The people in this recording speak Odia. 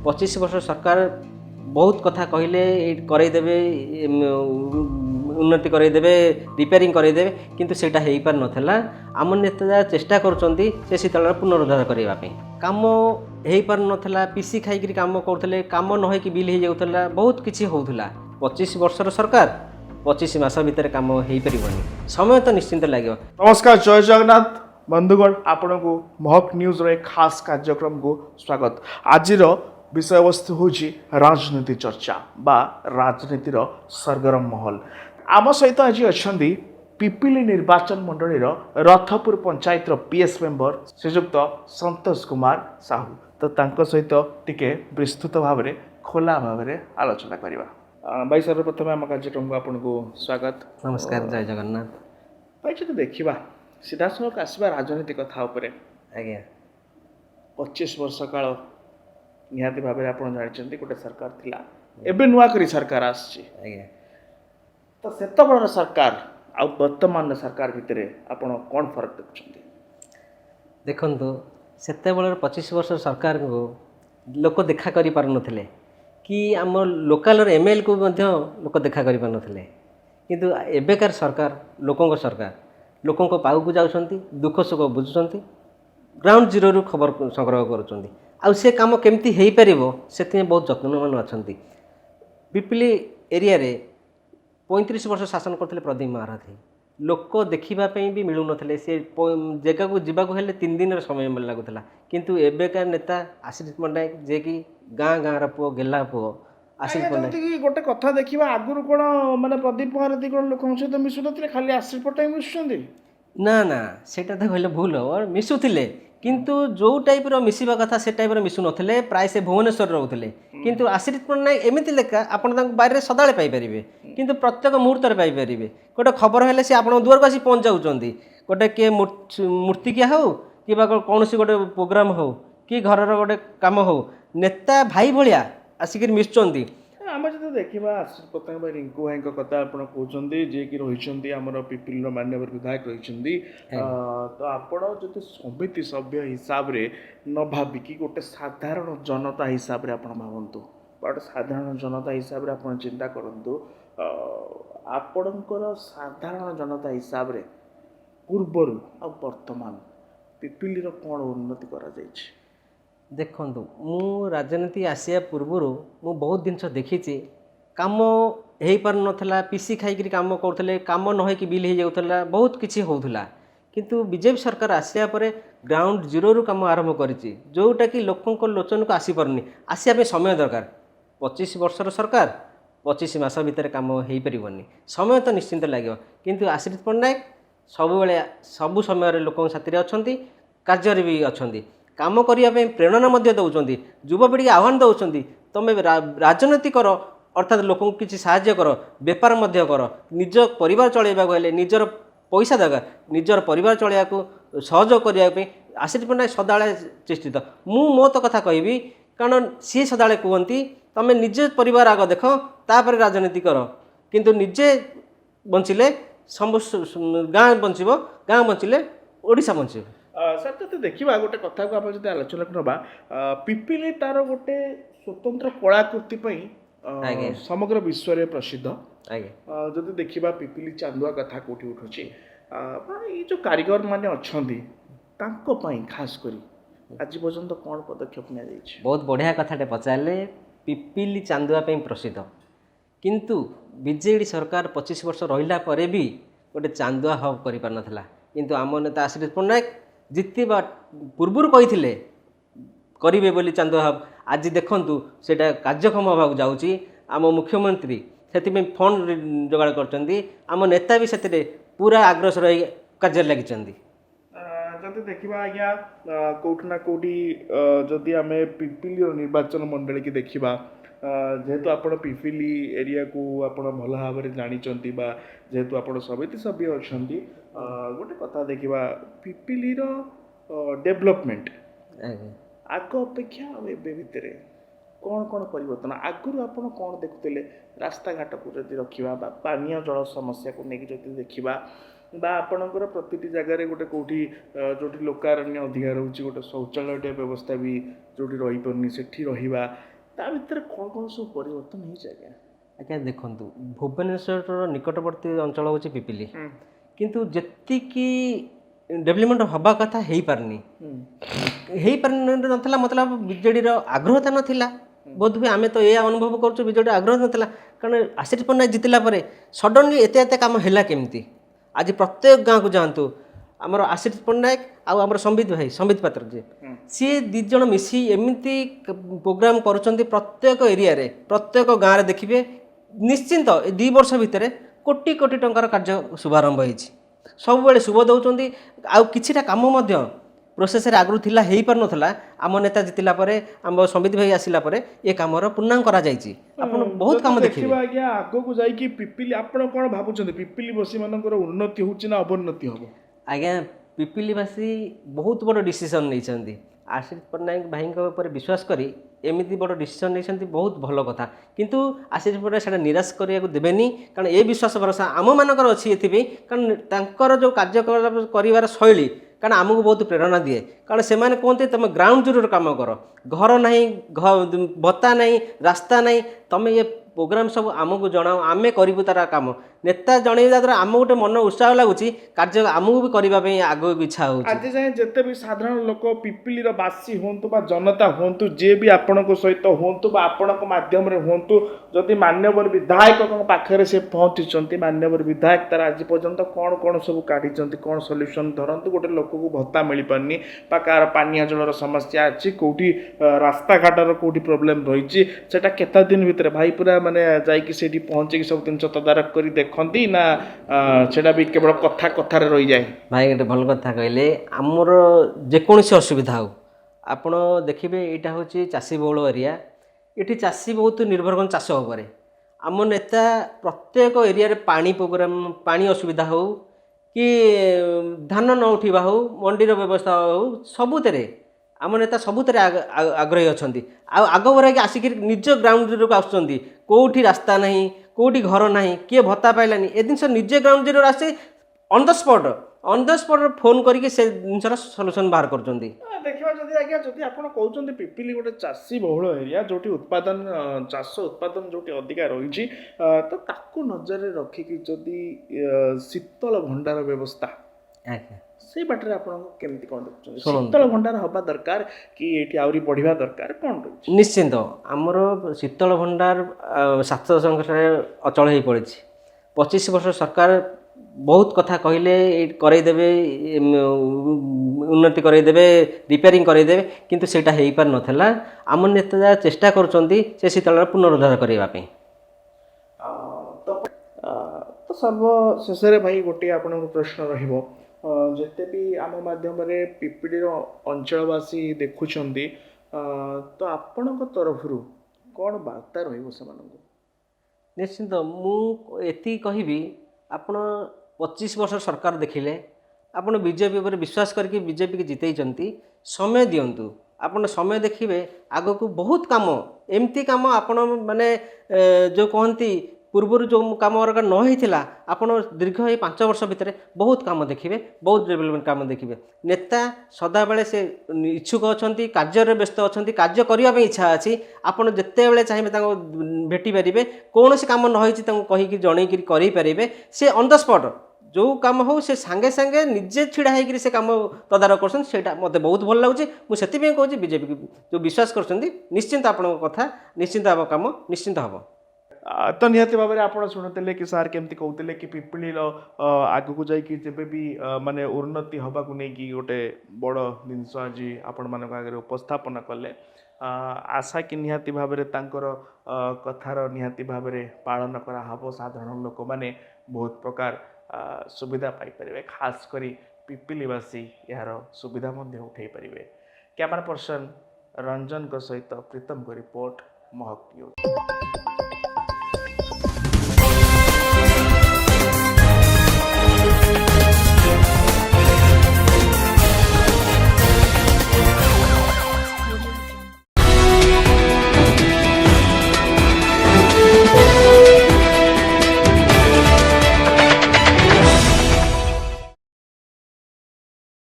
25 वर्ष सरकार बहुत कथा कहले करदेवे उन्नति करदेवे रिपेयरिंग करदेवे किंतु सेटा हो पार नाला आम नेता चेष्टा करुँच से शीतल पुनरुद्धार करने कम हो पार नाला पीसी खाई कम करते कम न हो बिल हो जाऊला बहुत किसी होता 25 वर्षर सरकार 25 मास भितर कम हो पारनि समय तो निश्चिंत लगे। नमस्कार जय जगन्नाथ बंधुगण आपण को महक न्यूज रे खास कार्यक्रम को स्वागत। आज विषय वस्तु हूँ राजनीति चर्चा बा राजनीतिर सरगरम महल। आम सहित आज अच्छा पिपिली निर्वाचन मंडली रथपुर पंचायत पीएस मेंबर श्रीजुक्त संतोष कुमार साहू तो तांको सहित टिके विस्तृत भाव में खोला भाव में आलोचना करवा। भाई सर्वप्रथम आम कार्यक्रम को आपन को स्वागत। नमस्कार जय जगन्नाथ। भाई जो देखा सीधा सड़क आसवा राजनीति कथा उपरे आज्ञा 25 वर्ष काल निहाती भाव में आप जानते गोटे सरकार थिला एबे नुआ करी सरकार आछि तो सेत बड़ सरकार आ वर्तमान सरकार भितर आपण कौन फरक देखुछन्ती? देखंतु सेते बेलर 25 वर्ष सरकार को लोक देखा करि पार नथिले कि आम लोकाल एमएल को मध्य लोक देखा करि पार नथिले किंतु एबेकार सरकार लोकंक सरकार लोकंक पाखु जाउछन्ती दुख सुख बुझुछन्ती ग्राउंड जीरो रु खबर संग्रह करुछन्ती आ से काम केमती हेई परिबो सेति बहुत जत्नवान अछन्ती। पिपिली एरिया रे 35 वर्ष शासन करते प्रदीप महारथी लोक देखापी भी मिलू ना सी जगह को जीवा हेल्ले 3 दिन समय लगुला किंतु एबेका नेता आशीष पट्टनायक जे कि गाँ गाँव पुओ गेला पुओ आशीष पट्टनायक गोटे कथा देखा आगुरी कौन माने प्रदीप महारथी कौन लोक सहित मिशु ना खाली आशीष पट्टनायक मिशुंट ना ना सेटा तो कहले भूल हो मिशुले किंतु जो टाइप रो मिसिबा कथा से टाइप रो मिशु नथिले प्राय से भुवनेश्वर रोथले किंतु आशीष पट्टनायक एमिति लेखा आपण बाहर सदाळे पाई परिबे किंतु प्रत्येक मुहूर्त पाई परिबे गोटे खबर हेले से आपण दुआर को आसी पहुंच जाउचंदी गोटे के मूर्ति किया हो कि कौन सी गोटे प्रोग्राम हो कि घरर गोटे काम हो नेता भाई भलिया आसिक मिशुचंदी। आम जो देखा आशीष पट्टनायक भाई रिंकू भाई कथा आप कहते जे कि रही आमर पिपिल मान्यवर विधायक रही तो आपण जो समिति सभ्य हिसाब से न भाविकी गोटे साधारण जनता हिसाब से आप भावतु गोटे साधारण जनता हिसाब से आप चिंता करूँ आपणकर साधारण जनता हिसाब से पूर्वर आ वर्तमान पिपिली कौन उन्नति करा जायछि? देखंतु मु राजनीति आसिया पूर्वर मु बहुत जिनस देखी कम हो पार नाला पीसी खाई कम करते कम न हो बिल हो जाऊला बहुत किसी होता किंतु बीजेपी सरकार आसिया पर ग्राउंड जीरो रु कम आरंभ करिछि जोटा कि लोकों लोचन को आसी पारनी आसिया समय दरकार 25 वर्षर सरकार 25 मास भितर कम हो पारनि समय तो निश्चिंत लगे किंतु आशीष पट्टनायक सबु समय लोक साथी अच्छा कार्य भी अच्छा काम करने प्रेरणा दौरान युवपीढ़ी आह्वान दौरान तुम राजनीति कर अर्थात लोक किसी साहाय्य कर बेपार कर निज परिवार चलैबा हेले निजर पैसा दरकार निजर परिवार चलैया को सहयोग करने आशीष पट्टनायक सदाळे चेष्टित मु मो तो कथा कहबी कारण सी सदाळे कहती तुम निजे परिवार आग देख तापर राजनीति कर किंतु निजे बंचिले गाँ बंचब गाँ बंचिले ओडिशा बंचब। सर तो देखा गोटे कथा को आप जो आलोचना करवा पिपिली तार गोटे स्वतंत्र कलाकृति समग्र विश्व में प्रसिद्ध जदि देखा पिपिली चांदुआ कथा कौटी उठुची ये जो कारीगर माने अच्छा खास करी आज पर्यंत कौन पदक्षेप नि बहुत बढ़िया कथाटे पचारे पिपिली चांदुआ प्रसिद्ध किंतु बीजेडी सरकार 25 वर्ष रहिला परे भी गोटे चांदुआ हब कर पार नथिला किंतु आम नेता आशीष पट्टनायक जितवा पूर्वर कही करेंगे बोली चांदुआ हब आज देखंतु सेटा कार्यक्षम होगा जाऊँगी आम मुख्यमंत्री से फंड जोगाड़ करचंदी आम नेता भी से पूरा अग्रसर रही कार्य लगी जब देखा आज्ञा कौटना कौटी जदि आम पिपिली निर्वाचन मंडली की देखा जेहेतु आप पिपिली एरिया को आप भल भाव में जानी जेहेतु आप समिति सभ्य अच्छा गोटे कथा देखा पिपिली डेवलपमेंट आग अपेक्षा भितर कौन कौन परिवर्तन आगुरी आप कौन देखुले रास्ता घाट को जब रखा पानीय जल समस्या को लेकिन देखा आपणकर प्रति जगार गोटे कौटी जो लोकारण्य अधिकार रोचे गोटे शौचालय व्यवस्था भी जो रही पारनी से रहा ତା ଭିତରେ କ'ଣ କ'ଣ ସବୁ ପରିବର୍ତ୍ତନ ହେଇଛି ଆଜ୍ଞା? ଆଜ୍ଞା ଦେଖନ୍ତୁ ଭୁବନେଶ୍ୱରର ନିକଟବର୍ତ୍ତୀ ଅଞ୍ଚଳ ହେଉଛି ପିପିଲି, କିନ୍ତୁ ଯେତିକି ଡେଭଲପମେଣ୍ଟ ହେବା କଥା ହେଇପାରିନି। ନଥିଲା ମତଲବ ବିଜେଡ଼ିର ଆଗ୍ରହତା ନଥିଲା। ବୋଧହୁଏ ଆମେ ତ ଏଇଆ ଅନୁଭବ କରୁଛୁ ବିଜେଡ଼ିର ଆଗ୍ରହ ନଥିଲା, କାରଣ ଆଶିଷ ପଟ୍ଟନାୟକ ଜିତିଲା ପରେ ସଡନଲି ଏତେ କାମ ହେଲା କେମିତି? ଆଜି ପ୍ରତ୍ୟେକ ଗାଁକୁ ଯାଆନ୍ତୁ, ଆମର ଆଶିଷ ପଟ୍ଟନାୟକ ଆଉ ଆମର ସମ୍ବିତ ପାତ୍ର ଯିଏ, ସିଏ ଦୁଇ ଜଣ ମିଶି ଏମିତି ପ୍ରୋଗ୍ରାମ କରୁଛନ୍ତି ପ୍ରତ୍ୟେକ ଏରିଆରେ, ପ୍ରତ୍ୟେକ ଗାଁରେ ଦେଖିବେ ନିଶ୍ଚିନ୍ତ ଏ 2 ବର୍ଷ ଭିତରେ କୋଟି କୋଟି ଟଙ୍କାର କାର୍ଯ୍ୟ ଶୁଭାରମ୍ଭ ହେଇଛି। ସବୁବେଳେ ଶୁଭ ଦେଉଛନ୍ତି। ଆଉ କିଛିଟା କାମ ମଧ୍ୟ ପ୍ରୋସେସରେ ଆଗରୁ ଥିଲା, ହେଇପାରୁନଥିଲା। ଆମ ନେତା ଜିତିଲା ପରେ, ଆମ ସମ୍ବିତ ଭାଇ ଆସିଲା ପରେ ଏ କାମର ପୂର୍ଣ୍ଣାଙ୍ଗ କରାଯାଇଛି। ଆପଣ ବହୁତ କାମ ଦେଖିବେ। ଆଜ୍ଞା ଆଗକୁ ଯାଇକି ପିପିଲି ଆପଣ କ'ଣ ଭାବୁଛନ୍ତି, ପିପିଲିବାସୀ ମାନଙ୍କର ଉନ୍ନତି ହେଉଛି ନା ଅବନ୍ନତି ହେବ? ଆଜ୍ଞା ପିପିଲିବାସୀ ବହୁତ ବଡ଼ ଡିସିସନ୍ ନେଇଛନ୍ତି। ଆଶିଷ ପଟ୍ଟନାୟକ ଭାଇଙ୍କ ଉପରେ ବିଶ୍ୱାସ କରି ଏମିତି ବଡ଼ ଡିସିସନ୍ ନେଇଛନ୍ତି, ବହୁତ ଭଲ କଥା। କିନ୍ତୁ ଆଶିଷ ପଟ୍ଟନାୟକ ସେଇଟା ନିରାଶ କରିବାକୁ ଦେବେନି, କାରଣ ଏ ବିଶ୍ୱାସ ଭରସା ଆମମାନଙ୍କର ଅଛି ଏଥିପାଇଁ, କାରଣ ତାଙ୍କର ଯେଉଁ କାର୍ଯ୍ୟକଳାପ କରିବାର ଶୈଳୀ କାରଣ ଆମକୁ ବହୁତ ପ୍ରେରଣା ଦିଏ। କାରଣ ସେମାନେ କୁହନ୍ତି ତୁମେ ଗ୍ରାଉଣ୍ଡ ଜିରୋରୁ କାମ କର, ଘର ନାହିଁ, ଭତ୍ତା ନାହିଁ, ରାସ୍ତା ନାହିଁ, ତୁମେ ଏ ପ୍ରୋଗ୍ରାମ ସବୁ ଆମକୁ ଜଣାଅ, ଆମେ କରିବୁ ତାର କାମ। ନେତା ଜଣେଇବା ଦ୍ୱାରା ଆମକୁ ଗୋଟେ ମନ ଉତ୍ସାହ ଲାଗୁଛି, କାର୍ଯ୍ୟ ଆମକୁ ବି କରିବା ପାଇଁ ଆଗକୁ ଇଚ୍ଛା ହେଉଛି। ଆଜି ଯାଏଁ ଯେତେ ବି ସାଧାରଣ ଲୋକ ପିପିଲିର ବାସୀ ହୁଅନ୍ତୁ ବା ଜନତା ହୁଅନ୍ତୁ, ଯିଏ ବି ଆପଣଙ୍କ ସହିତ ହୁଅନ୍ତୁ ବା ଆପଣଙ୍କ ମାଧ୍ୟମରେ ହୁଅନ୍ତୁ, ଯଦି ମାନ୍ୟବର ବିଧାୟକଙ୍କ ପାଖରେ ସେ ପହଞ୍ଚିଛନ୍ତି, ମାନ୍ୟବର ବିଧାୟକ ତାର ଆଜି ପର୍ଯ୍ୟନ୍ତ କ'ଣ କ'ଣ ସବୁ କାଢ଼ିଛନ୍ତି, କ'ଣ ସଲ୍ୟୁସନ୍ ଧରନ୍ତୁ, ଗୋଟେ ଲୋକକୁ ଭତ୍ତା ମିଳିପାରୁନି ବା କାହାର ପାନୀୟ ଜଳର ସମସ୍ୟା ଅଛି, କେଉଁଠି ରାସ୍ତାଘାଟର କେଉଁଠି ପ୍ରୋବ୍ଲେମ୍ ରହିଛି, ସେଟା କେତେ ଦିନ ଭିତରେ ଭାଇ ପୁରା ମାନେ ଯାଇକି ସେଇଠି ପହଞ୍ଚିକି ସବୁ ଜିନିଷ ତଦାରଖ କରି ଦେଖନ୍ତି ନା ସେଇଟା ବି କେବଳ କଥାରେ ରହିଯାଏ? ଭାଇ ଗୋଟେ ଭଲ କଥା କହିଲେ। ଆମର ଯେକୌଣସି ଅସୁବିଧା ହେଉ, ଆପଣ ଦେଖିବେ ଏଇଟା ହେଉଛି ଚାଷୀ ବହୁଳ ଏରିଆ। ଏଠି ଚାଷୀ ବହୁତ ନିର୍ଭର କରନ୍ତି ଚାଷ ଉପରେ। ଆମ ନେତା ପ୍ରତ୍ୟେକ ଏରିଆରେ ପାଣି ପ୍ରୋଗ୍ରାମ, ପାଣି ଅସୁବିଧା ହେଉ କି ଧାନ ନ ଉଠିବା ହେଉ, ମଣ୍ଡିର ବ୍ୟବସ୍ଥା ହେଉ, ସବୁଥିରେ ଆମ ନେତା ସବୁଥିରେ ଆଗ୍ରହୀ ଅଛନ୍ତି। ଆଉ ଆଗ ଭରାଇକି ଆସିକି ନିଜ ଗ୍ରାଉଣ୍ଡ ଜିରୋକୁ ଆସୁଛନ୍ତି। କେଉଁଠି ରାସ୍ତା ନାହିଁ, କେଉଁଠି ଘର ନାହିଁ, କିଏ ଭତ୍ତା ପାଇଲାନି, ଏ ଜିନିଷ ନିଜେ ଗ୍ରାଉଣ୍ଡ ଜିରୋରୁ ଆସି ଅନ୍ ଦ ସ୍ପଟ୍ ଫୋନ୍ କରିକି ସେ ଜିନିଷର ସଲ୍ୟୁସନ୍ ବାହାର କରୁଛନ୍ତି। ଦେଖିବା ଯଦି ଆଜ୍ଞା, ଯଦି ଆପଣ କହୁଛନ୍ତି ପିପିଲି ଗୋଟେ ଚାଷୀ ବହୁଳ ଏରିଆ, ଯେଉଁଠି ଚାଷ ଉତ୍ପାଦନ ଯେଉଁଠି ଅଧିକା ରହିଛି, ତ ତାକୁ ନଜରରେ ରଖିକି ଯଦି ଶୀତଳ ଭଣ୍ଡାର ବ୍ୟବସ୍ଥା, ଆଜ୍ଞା ସେଇ ବାଟରେ ଆପଣଙ୍କୁ କେମିତି କ'ଣ ଦେଖୁଛନ୍ତି? ଶୀତଳ ଭଣ୍ଡାର ହେବା ଦରକାର କି ଏଇଠି ଆହୁରି ବଢ଼ିବା ଦରକାର, କ'ଣ ରହୁଛି? ନିଶ୍ଚିନ୍ତ ଆମର ଶୀତଳ ଭଣ୍ଡାର ସ୍ୱାସ୍ଥ୍ୟ ସଂଗଠନରେ ଅଚଳ ହେଇ ପଡ଼ିଛି। 25 ବର୍ଷ ସରକାର ବହୁତ କଥା କହିଲେ, କରେଇଦେବେ, ଉନ୍ନତି କରେଇଦେବେ, ରିପେୟାରିଂ କରେଇଦେବେ, କିନ୍ତୁ ସେଇଟା ହେଇପାରିନଥିଲା। ଆମ ନେତା ଚେଷ୍ଟା କରୁଛନ୍ତି ସେ ଶୀତଳର ପୁନରୁଦ୍ଧାର କରିବା ପାଇଁ। ତ ସର୍ବଶେଷରେ ଭାଇ ଗୋଟିଏ ଆପଣଙ୍କ ପ୍ରଶ୍ନ ରହିବ, ଯେତେ ବି ଆମ ମାଧ୍ୟମରେ ପିପିଲିର ଅଞ୍ଚଳବାସୀ ଦେଖୁଛନ୍ତି, ତ ଆପଣଙ୍କ ତରଫରୁ କ'ଣ ବାର୍ତ୍ତା ରହିବ ସେମାନଙ୍କୁ? ନିଶ୍ଚିନ୍ତ ମୁଁ ଏତିକି କହିବି, ଆପଣ 25 ବର୍ଷ ସରକାର ଦେଖିଲେ, ଆପଣ ବିଜେପି ଉପରେ ବିଶ୍ୱାସ କରିକି ବିଜେପିକି ଜିତେଇଛନ୍ତି, ସମୟ ଦିଅନ୍ତୁ। ଆପଣ ସମୟ ଦେଖିବେ ଆଗକୁ ବହୁତ କାମ, ଏମିତି କାମ ଆପଣ ମାନେ ଯେଉଁ କହନ୍ତି ପୂର୍ବରୁ ଯେଉଁ କାମ ନ ହେଇଥିଲା, ଆପଣ ଦୀର୍ଘ ଏଇ 5 ବର୍ଷ ଭିତରେ ବହୁତ କାମ ଦେଖିବେ, ବହୁତ ଡେଭଲପମେଣ୍ଟ କାମ ଦେଖିବେ। ନେତା ସଦାବେଳେ ସେ ଇଚ୍ଛୁକ ଅଛନ୍ତି, କାର୍ଯ୍ୟରେ ବ୍ୟସ୍ତ ଅଛନ୍ତି, କାର୍ଯ୍ୟ କରିବା ପାଇଁ ଇଚ୍ଛା ଅଛି। ଆପଣ ଯେତେବେଳେ ଚାହିଁବେ ତାଙ୍କୁ ଭେଟି ପାରିବେ, କୌଣସି କାମ ନ ହେଇଛି ତାଙ୍କୁ କହିକି ଜଣେଇକିରି କରେଇ ପାରିବେ। ସେ ଅନ୍ ଦ ସ୍ପଟ୍ ଯେଉଁ କାମ ହେଉ ସେ ସାଙ୍ଗେ ସାଙ୍ଗେ ନିଜେ ଛିଡ଼ା ହେଇକିରି ସେ କାମ ତଦାରଖ କରୁଛନ୍ତି, ସେଇଟା ମୋତେ ବହୁତ ଭଲ ଲାଗୁଛି। ମୁଁ ସେଥିପାଇଁ କହୁଛି ବିଜେପିକୁ ଯେଉଁ ବିଶ୍ୱାସ କରୁଛନ୍ତି, ନିଶ୍ଚିନ୍ତ ଆପଣଙ୍କ କଥା ନିଶ୍ଚିନ୍ତ ହେବ, କାମ ନିଶ୍ଚିନ୍ତ ହେବ। ତ ନିହାତି ଭାବରେ ଆପଣ ଶୁଣୁଥିଲେ କି ସାର୍ କେମିତି କହୁଥିଲେ କି ପିପିଲିର ଆଗକୁ ଯାଇକି ଯେବେ ବି ମାନେ ଉନ୍ନତି ହେବାକୁ ନେଇକି ଗୋଟେ ବଡ଼ ଜିନିଷ ଆଜି ଆପଣମାନଙ୍କ ଆଗରେ ଉପସ୍ଥାପନ କଲେ। ଆଶା କି ନିହାତି ଭାବରେ ତାଙ୍କର କଥାର ନିହାତି ଭାବରେ ପାଳନ କରାହେବ। ସାଧାରଣ ଲୋକମାନେ ବହୁତ ପ୍ରକାର ସୁବିଧା ପାଇପାରିବେ, ଖାସ୍ କରି ପିପିଲିବାସୀ ଏହାର ସୁବିଧା ମଧ୍ୟ ଉଠାଇ ପାରିବେ। କ୍ୟାମେରା ପର୍ସନ ରଞ୍ଜନଙ୍କ ସହିତ ପ୍ରୀତମଙ୍କ ରିପୋର୍ଟ, ମହକ୍ ନ୍ୟୁଜ୍।